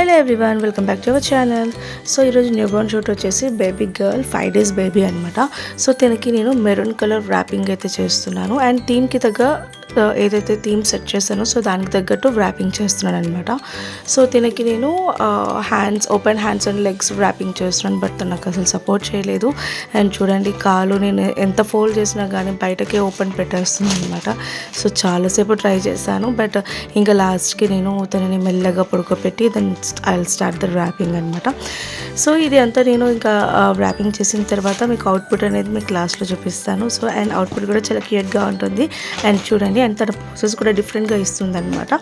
Hello everyone, welcome back to our channel. So ఈరోజు new Born shoot వచ్చేసి baby girl 5 days baby అనమాట. So దీనికి నేను maroon colour wrapping అయితే చేస్తున్నాను అండ్ థీమ్కి తగ్గ ఏదైతే థీమ్ సెట్ చేశానో సో దానికి తగ్గట్టు ర్యాపింగ్ చేస్తున్నాను అనమాట. సో దీనికి నేను open hands and legs wrapping చేస్తున్నాను, బట్ నాకు అసలు సపోర్ట్ చేయలేదు. అండ్ చూడండి, కాలు నేను ఎంత ఫోల్డ్ చేసినా కానీ బయటకే ఓపెన్ పెట్టేస్తుంది అనమాట. సో చాలాసేపు ట్రై చేశాను, బట్ ఇంకా లాస్ట్కి నేను తనని మెల్లగా పడుకోబెట్టి then I will start the wrapping అనమాట. సో ఇది అంతా నేను ఇంకా ర్యాపింగ్ చేసిన తర్వాత మీకు అవుట్పుట్ అనేది మీకు లాస్ట్లో చూపిస్తాను. సో అండ్ అవుట్పుట్ కూడా చాలా క్యూట్గా ఉంటుంది. అండ్ చూడండి, అండ్ తన ప్రాసెస్ కూడా డిఫరెంట్గా ఇస్తుంది అనమాట.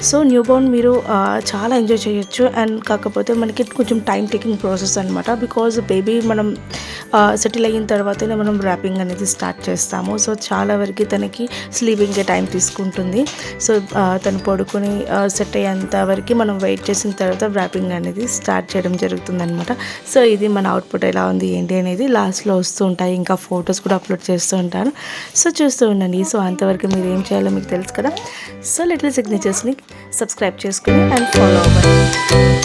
సో న్యూ బోర్న్ మీరు చాలా ఎంజాయ్ చేయొచ్చు. అండ్ కాకపోతే మనకి కొంచెం టైం టేకింగ్ ప్రాసెస్ అనమాట. బికాజ్ బేబీ మనం సెటిల్ అయిన తర్వాతనే మనం ర్యాపింగ్ అనేది స్టార్ట్ చేస్తాము. సో చాలా వరకు తనకి స్లీపింగ్కే టైం తీసుకుంటుంది. సో తను పడుకొని సెట్ అయ్యేంత వరకు మనం వెయిట్ చేసిన తర్వాత ర్యాపింగ్ అనేది స్టార్ట్ చేయడం జరుగుతుంది అనమాట. సో ఇది మన అవుట్పుట్ ఎలా ఉంది ఏంటి అనేది లాస్ట్లో వస్తూ ఉంటాయి. ఇంకా ఫొటోస్ కూడా అప్లోడ్ చేస్తూ ఉంటాను. సో చూస్తూ ఉండండి. సో అంతవరకు మీరు ఏం చేయాలో మీకు తెలుసు కదా. సో లిటిల్ సిగ్నేచర్స్ని సబ్స్క్రైబ్ చేసుకుని అండ్ ఫాలో అవ్వండి.